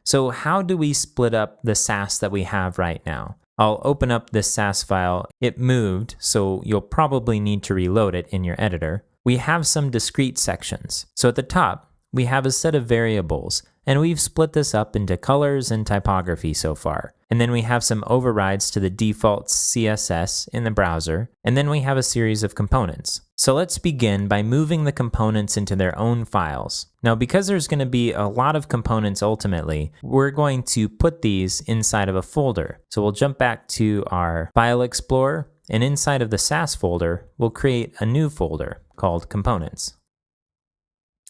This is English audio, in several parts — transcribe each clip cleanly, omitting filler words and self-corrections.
So how do we split up the SASS that we have right now? I'll open up this SASS file. It moved, so you'll probably need to reload it in your editor. We have some discrete sections. So at the top, we have a set of variables, and we've split this up into colors and typography so far. And then we have some overrides to the default CSS in the browser, and then we have a series of components. So let's begin by moving the components into their own files. Now, because there's going to be a lot of components ultimately, we're going to put these inside of a folder. So we'll jump back to our File Explorer, and inside of the SASS folder, we'll create a new folder called Components.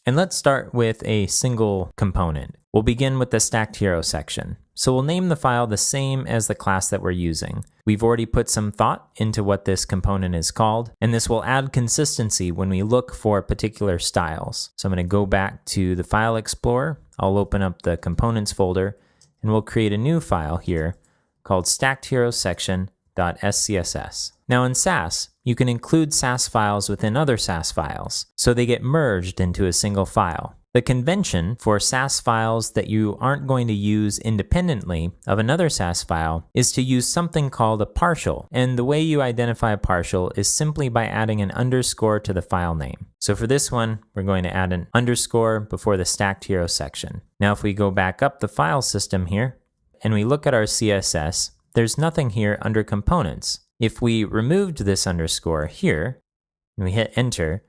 And let's start with a single component. We'll begin with the stacked hero section. So we'll name the file the same as the class that we're using. We've already put some thought into what this component is called, and this will add consistency when we look for particular styles. So I'm going to go back to the File Explorer. I'll open up the Components folder, and we'll create a new file here called stacked hero section.scss. Now in SASS, you can include SASS files within other SASS files, so they get merged into a single file. The convention for SASS files that you aren't going to use independently of another SASS file is to use something called a partial, and the way you identify a partial is simply by adding an underscore to the file name. So for this one, we're going to add an underscore before the stacked hero section. Now if we go back up the file system here, and we look at our CSS, there's nothing here under components. If we removed this underscore here, and we hit enter,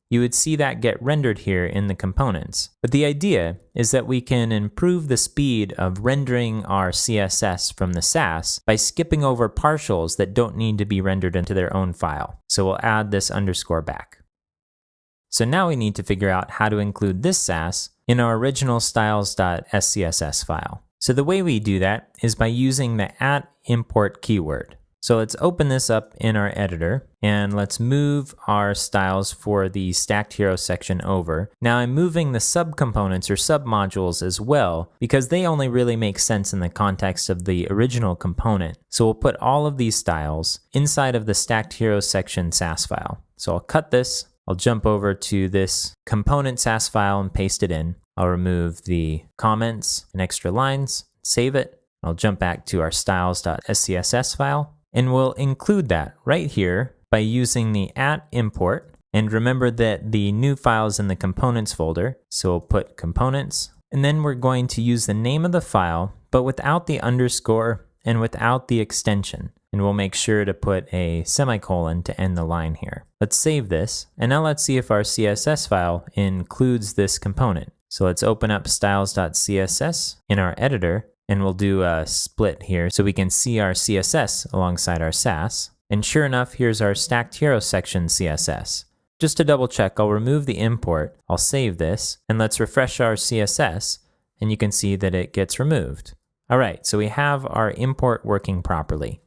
you would see that get rendered here in the components. But the idea is that we can improve the speed of rendering our CSS from the SASS by skipping over partials that don't need to be rendered into their own file. So we'll add this underscore back. So now we need to figure out how to include this SASS in our original styles.scss file. So the way we do that is by using the @import keyword. So let's open this up in our editor, and let's move our styles for the stacked hero section over. Now I'm moving the subcomponents or submodules as well, because they only really make sense in the context of the original component. So we'll put all of these styles inside of the stacked hero section SASS file. So I'll cut this, I'll jump over to this component SASS file and paste it in. I'll remove the comments and extra lines, save it. I'll jump back to our styles.scss file. And we'll include that right here by using the @import. And remember that the new file is in the components folder. So we'll put components. And then we're going to use the name of the file, but without the underscore and without the extension. And we'll make sure to put a semicolon to end the line here. Let's save this. And now let's see if our CSS file includes this component. So let's open up styles.css in our editor. And we'll do a split here so we can see our CSS alongside our SASS. And sure enough, here's our stacked hero section CSS. Just to double check, I'll remove the import, I'll save this, and let's refresh our CSS, and you can see that it gets removed. All right, so we have our import working properly.